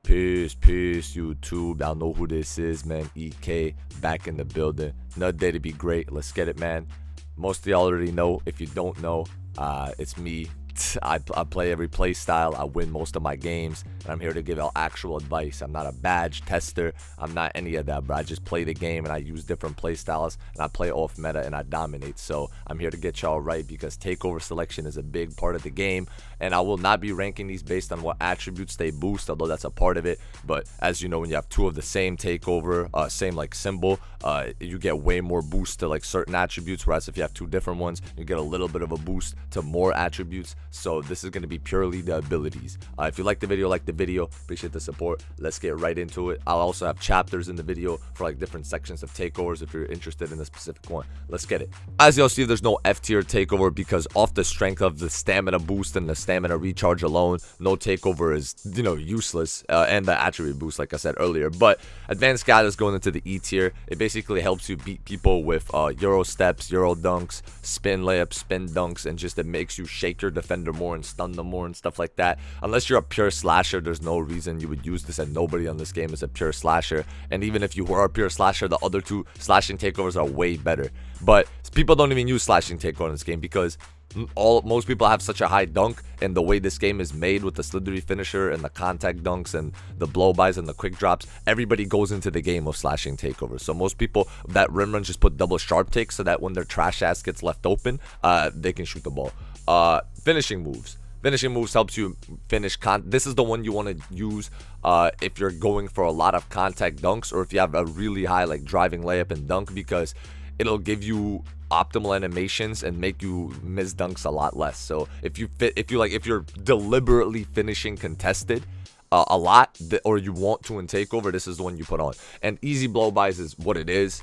Peace, YouTube. Y'all know who this is, man. EK back in the building. Another day to be great. Let's get it, man. Most of y'all already know. If you don't know, it's me. I play every play style. I win most of my games, and I'm here to give y'all actual advice. I'm not a badge tester. I'm not any of that, bro. I just play the game, and I use different play styles, and I play off meta, and I dominate. So I'm here to get y'all right, because takeover selection is a big part of the game, and I will not be ranking these based on what attributes they boost, although that's a part of it. But as you know, when you have two of the same takeover, same like symbol, you get way more boost to like certain attributes, whereas if you have two different ones, you get a little bit of a boost to more attributes. So this is going to be purely the abilities. If you like the video, appreciate the support. Let's get right into it. I'll also have chapters in the video for like different sections of takeovers if you're interested in a specific one. Let's get it. As y'all see, there's no F tier takeover, because off the strength of the stamina boost and the stamina recharge alone, no takeover is, useless, and the attribute boost, like I said earlier. But advanced guide is going into the E tier. It basically helps you beat people with Euro steps, Euro dunks, spin layups, spin dunks, and just it makes you shake your defender more and stun them more and stuff like that. Unless you're a pure slasher, there's no reason you would use this, and nobody on this game is a pure slasher. And even if you were a pure slasher, the other two slashing takeovers are way better. But people don't even use slashing takeover in this game, because most people have such a high dunk, and the way this game is made with the slithery finisher and the contact dunks and the blowbys and the quick drops, everybody goes into the game of slashing takeovers. So most people that rim run just put double sharp takes, so that when their trash ass gets left open, they can shoot the ball. Finishing moves helps you finish. This is the one you want to use if you're going for a lot of contact dunks, or if you have a really high like driving layup and dunk, because it'll give you optimal animations and make you miss dunks a lot less. So if you're deliberately finishing contested a lot, or you want to in takeover, this is the one you put on. And easy blowbys is what it is.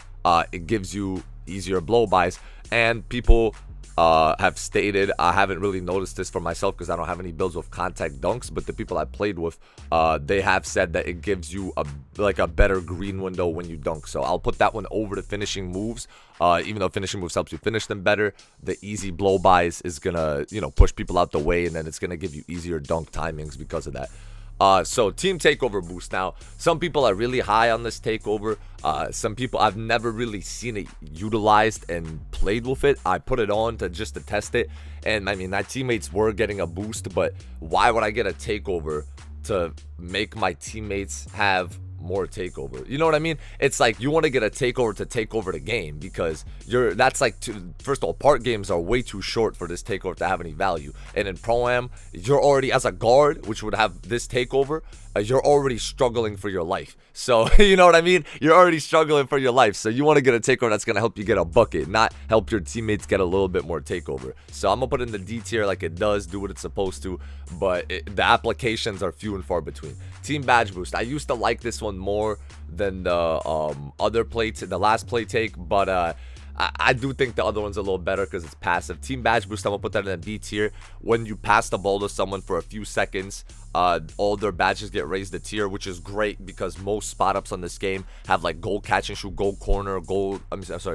It gives you easier blowbys, and people have stated, I haven't really noticed this for myself because I don't have any builds with contact dunks, but the people I played with, they have said that it gives you a better green window when you dunk. So I'll put that one over the finishing moves. Even though finishing moves helps you finish them better, the easy blowbys is gonna push people out the way, and then it's gonna give you easier dunk timings because of that. So team takeover boost. Now, some people are really high on this takeover. Some people, I've never really seen it utilized and played with it. I put it on just to test it, and I mean, my teammates were getting a boost, but why would I get a takeover to make my teammates have more takeover? You know what I mean? It's like you want to get a takeover to take over the game, because that's like first of all, part games are way too short for this takeover to have any value. And in Pro-Am, you're already, as a guard, which would have this takeover, you're already struggling for your life. So you know what I mean? You're already struggling for your life, so you want to get a takeover that's going to help you get a bucket, not help your teammates get a little bit more takeover. So I'm gonna put it in the D tier, like it does do what it's supposed to, but the applications are few and far between. Team badge boost, I used to like this one more than the other the last play take, but I do think the other one's a little better because it's passive. Team badge boost, I'm gonna put that in the B tier. When you pass the ball to someone for a few seconds, all their badges get raised a tier, which is great because most spot ups on this game have like gold catch and shoot, gold corner,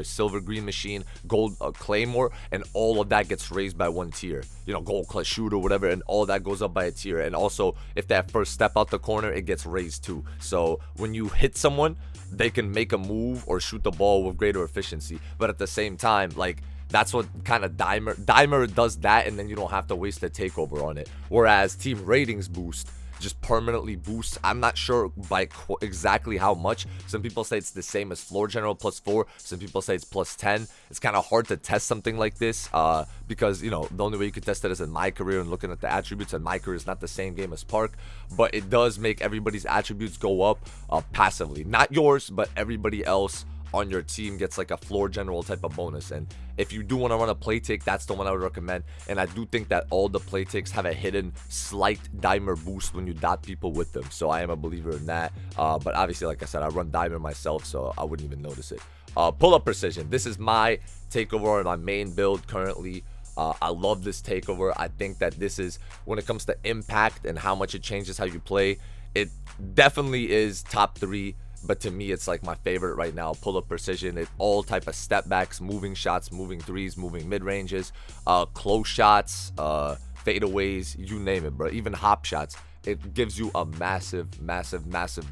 silver green machine, gold claymore, and all of that gets raised by one tier. Gold clutch shooter, whatever, and all that goes up by a tier. And also, if they have first step out the corner, it gets raised too. So when you hit someone, they can make a move or shoot the ball with greater efficiency. But at the same time, like, that's what kind of Dimer does that, and then you don't have to waste a takeover on it. Whereas team ratings boost just permanently boosts. I'm not sure by exactly how much. Some people say it's the same as floor general +4. Some people say it's +10. It's kind of hard to test something like this because, the only way you can test it is in my career and looking at the attributes, and my career is not the same game as Park, but it does make everybody's attributes go up passively. Not yours, but everybody else on your team gets like a floor general type of bonus. And if you do want to run a play take, that's the one I would recommend. And I do think that all the play takes have a hidden slight dimer boost when you dot people with them, so I am a believer in that. But obviously, like I said, I run dimer myself, so I wouldn't even notice it. Pull-up precision, this is my takeover and my main build currently. I love this takeover. I think that this is, when it comes to impact and how much it changes how you play, it definitely is top 3. But to me, it's like my favorite right now. Pull-up precision, it all type of step backs, moving shots, moving threes, moving mid-ranges, close shots, fadeaways, you name it, bro. Even hop shots. it gives you a massive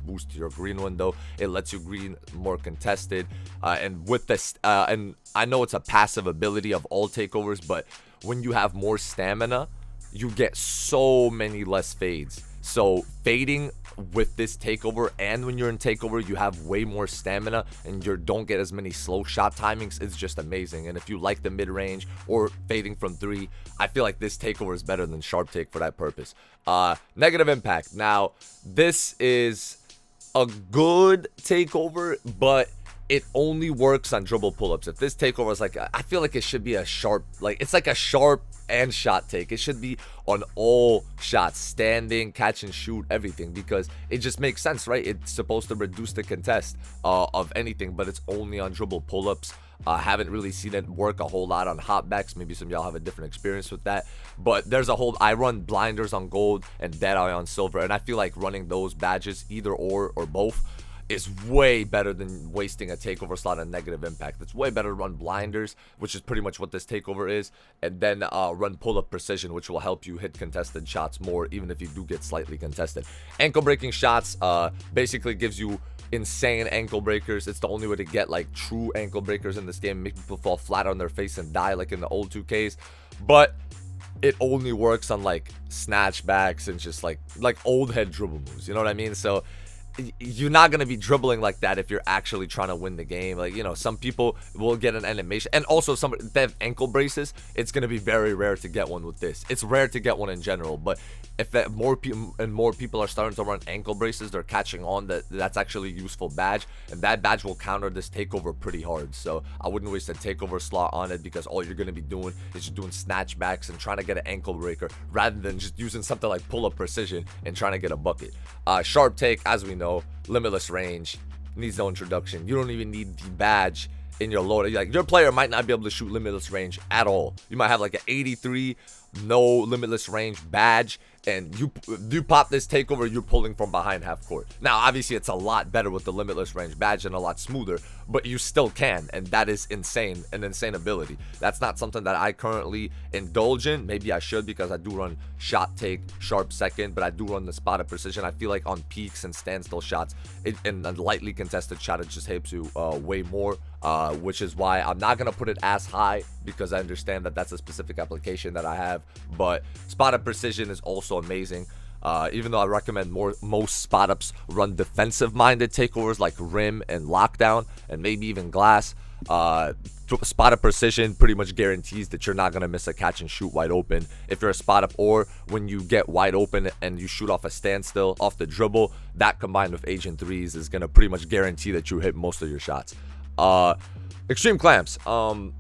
boost to your green window. It lets you green more contested, and with this, and I know it's a passive ability of all takeovers, but when you have more stamina, you get so many less fades. So fading with this takeover, and when you're in takeover, you have way more stamina and you don't get as many slow shot timings. It's just amazing. And if you like the mid-range or fading from 3, I feel like this takeover is better than Sharp Take for that purpose. Negative impact. Now, this is a good takeover, but it only works on dribble pull-ups. If this takeover is like, I feel like it should be a sharp, like it's like a sharp and shot take. It should be on all shots, standing, catch and shoot, everything, because it just makes sense, right? It's supposed to reduce the contest of anything, but it's only on dribble pull-ups. Haven't really seen it work a whole lot on hopbacks. Maybe some of y'all have a different experience with that, but there's a whole, I run blinders on gold and Deadeye on silver, and I feel like running those badges, either or both, is way better than wasting a takeover slot on negative impact. It's way better to run blinders, which is pretty much what this takeover is, and then run pull-up precision, which will help you hit contested shots more, even if you do get slightly contested. Ankle breaking shots basically gives you insane ankle breakers. It's the only way to get like true ankle breakers in this game, make people fall flat on their face and die like in the old 2Ks, but it only works on like snatchbacks and just like old head dribble moves, you know what I mean? So you're not going to be dribbling like that if you're actually trying to win the game. Like, you know, some people will get an animation, and also some they have ankle braces. It's going to be very rare to get one with this. It's rare to get one in general, but if more people are starting to run ankle braces, they're catching on that that's actually a useful badge, and that badge will counter this takeover pretty hard. So I wouldn't waste a takeover slot on it, because all you're going to be doing is just doing snatchbacks and trying to get an ankle breaker, rather than just using something like pull-up precision and trying to get a bucket. Sharp take, as we know, limitless range, needs no introduction. You don't even need the badge in your loader. Like, your player might not be able to shoot limitless range at all. You might have like an 83 no limitless range badge, and you pop this takeover, you're pulling from behind half court. Now obviously it's a lot better with the limitless range badge and a lot smoother, but you still can, and that is insane, an insane ability. That's not something that I currently indulge in. Maybe I should, because I do run shot take, sharp second, but I do run the spot of precision. I feel like on peaks and standstill shots, and a lightly contested shot, it just helps you way more, which is why I'm not gonna put it as high, because I understand that that's a specific application that I have. But spot of precision is also amazing, even though I recommend most spot ups run defensive minded takeovers like rim and lockdown, and maybe even glass. Spot of precision pretty much guarantees that you're not going to miss a catch and shoot wide open if you're a spot up, or when you get wide open and you shoot off a standstill off the dribble. That combined with agent threes is going to pretty much guarantee that you hit most of your shots. Extreme clamps.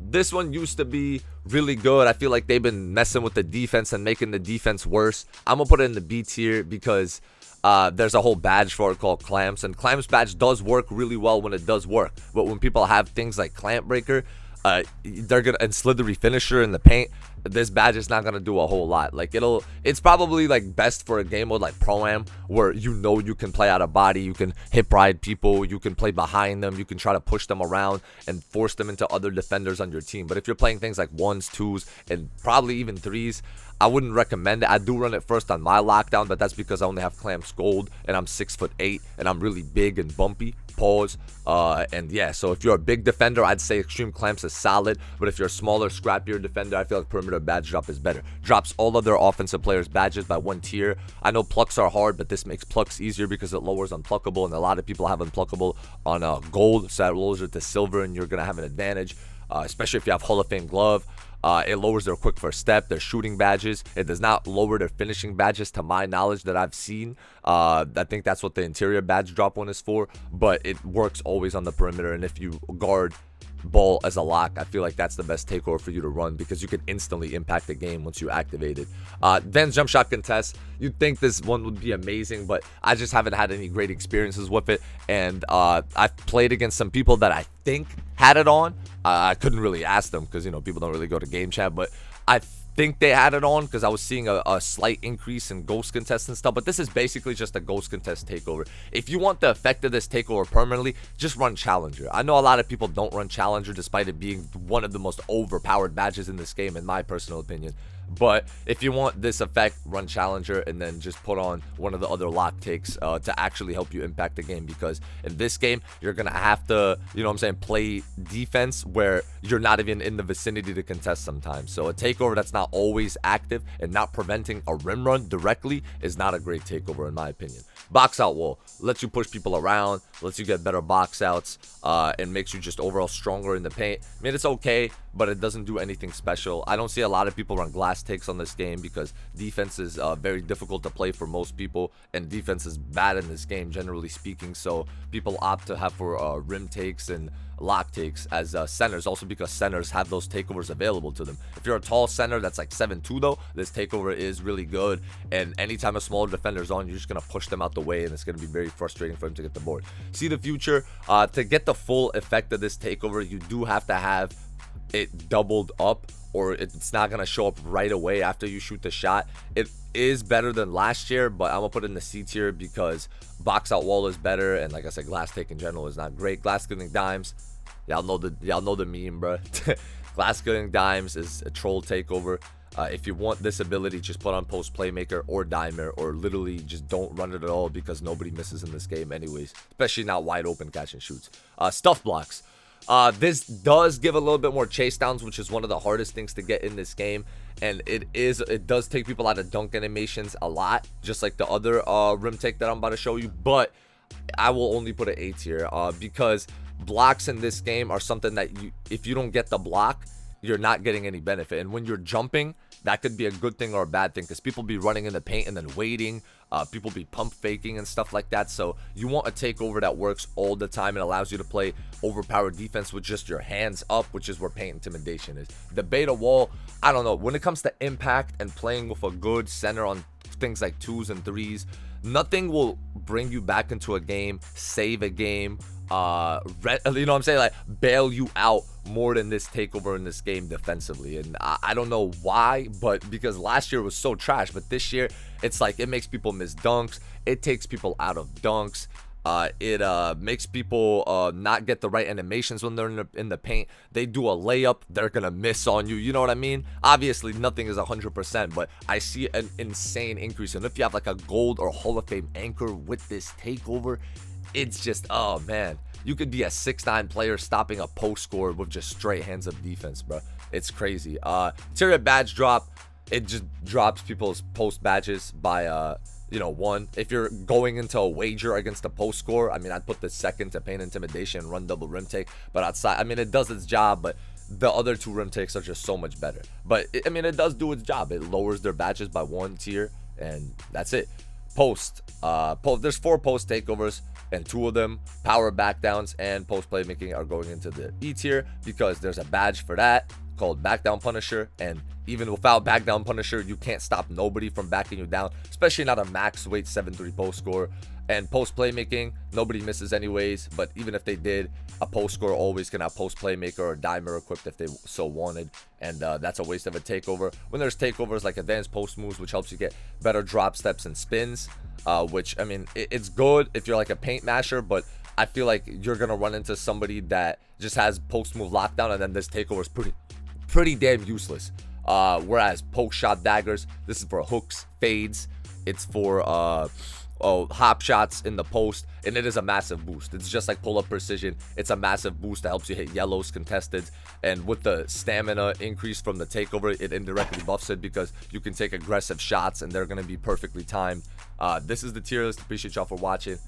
This one used to be really good. I feel like they've been messing with the defense and making the defense worse. I'm gonna put it in the B tier, because there's a whole badge for it called clamps, and clamps badge does work really well when it does work. But when people have things like clamp breaker, they're gonna, and slithery finisher in the paint, this badge is not gonna do a whole lot. Like, it's probably like best for a game mode like Pro-Am, where you know you can play out of body, you can hip ride people, you can play behind them, you can try to push them around and force them into other defenders on your team. But if you're playing things like 1s, 2s, and probably even 3s, I wouldn't recommend it. I do run it first on my lockdown, but that's because I only have clamps gold and I'm 6'8" and I'm really big and bumpy. Pause. And yeah, so if you're a big defender, I'd say extreme clamps is solid. But if you're a smaller, scrappier defender, I feel like perimeter badge drop is better. Drops all other offensive players' badges by 1 tier. I know plucks are hard, but this makes plucks easier because it lowers unpluckable, and a lot of people have unpluckable on gold, so that lowers it to silver, and you're gonna have an advantage, especially if you have Hall of Fame glove. It lowers their quick first step, their shooting badges. It does not lower their finishing badges, to my knowledge, that I've seen. I think that's what the interior badge drop one is for, but it works always on the perimeter. And if you guard ball as a lock, I feel like that's the best takeover for you to run, because you can instantly impact the game once you activate it. Then jump shot contest. You'd think this one would be amazing, but I just haven't had any great experiences with it. And I've played against some people that I think had it on. I couldn't really ask them, because, you know, people don't really go to game chat, but I think they had it on because I was seeing a slight increase in ghost contest and stuff, but this is basically just a ghost contest takeover. If you want the effect of this takeover permanently, just run Challenger. I know a lot of people don't run Challenger despite it being one of the most overpowered badges in this game, in my personal opinion. But if you want this effect, run Challenger and then just put on one of the other lock takes to actually help you impact the game, because in this game you're gonna have to, you know what I'm saying, play defense where you're not even in the vicinity to contest sometimes. So a takeover that's not always active and not preventing a rim run directly is not a great takeover in my opinion. Box out wall lets you push people around, lets you get better box outs, and makes you just overall stronger in the paint. I mean, it's okay, but it doesn't do anything special. I don't see a lot of people run glass takes on this game because defense is very difficult to play for most people, and defense is bad in this game generally speaking, so people opt to have for rim takes and lock takes as centers, also because centers have those takeovers available to them. If you're a tall center that's like 7'2", though, this takeover is really good, and anytime a smaller defender's on, you're just gonna push them out the way, and it's gonna be very frustrating for him to get the board. See the future. To get the full effect of this takeover, you do have to have it doubled up, or it's not gonna show up right away after you shoot the shot. It is better than last year, but I'm gonna put it in the C tier because box out wall is better, and like I said, glass take in general is not great. Glass cutting dimes, y'all know the meme, bro. Glass cutting dimes is a troll takeover. If you want this ability, just put on post playmaker or dimer, or literally just don't run it at all because nobody misses in this game anyways, especially not wide open catch and shoots. Stuff blocks. This does give a little bit more chase downs, which is one of the hardest things to get in this game, and it does take people out of dunk animations a lot, just like the other rim take that I'm about to show you. But I will only put an A tier because blocks in this game are something that if you don't get the block, you're not getting any benefit. And when you're jumping, that could be a good thing or a bad thing, because people be running in the paint and then waiting. People be pump faking and stuff like that. So you want a takeover that works all the time and allows you to play overpowered defense with just your hands up, which is where paint intimidation is. The beta wall, I don't know, when it comes to impact and playing with a good center on things like 2s and 3s, nothing will bring you back into a game, save a game, you know what I'm saying, like bail you out more than this takeover in this game defensively. And I don't know why, but because last year was so trash, but this year it's like it makes people miss dunks, it takes people out of dunks, it makes people not get the right animations when they're in the paint. They do a layup, they're gonna miss on you, you know what I mean? Obviously nothing is 100%, but I see an insane increase. And if you have like a gold or Hall of Fame anchor with this takeover, it's just, oh man, you could be a 6'9" player stopping a post score with just straight hands up defense, bro. It's crazy. Interior badge drop, it just drops people's post badges by you know, 1. If you're going into a wager against a post score, I mean, I'd put the second to paint intimidation, run double rim take. But outside, I mean, it does its job, but the other 2 rim takes are just so much better. But I mean, it does do its job. It lowers their badges by 1 tier, and that's it. Post, there's 4 post takeovers, and 2 of them, power backdowns and post playmaking, are going into the E tier because there's a badge for that called Backdown Punisher, and even without Backdown Punisher, you can't stop nobody from backing you down, especially not a max weight 7'3" post score. And post playmaking, nobody misses anyways, but even if they did, a post scorer always can have post playmaker or dimer equipped if they so wanted, and that's a waste of a takeover. When there's takeovers like advanced post moves, which helps you get better drop steps and spins, which, I mean, it's good if you're like a paint masher, but I feel like you're gonna run into somebody that just has post move lockdown, and then this takeover is pretty damn useless. Whereas post shot daggers, this is for hooks, fades, it's for hop shots in the post, and it is a massive boost. It's just like pull up precision, it's a massive boost that helps you hit yellows contested, and with the stamina increase from the takeover, it indirectly buffs it because you can take aggressive shots and they're going to be perfectly timed. This is the tier list. Appreciate y'all for watching.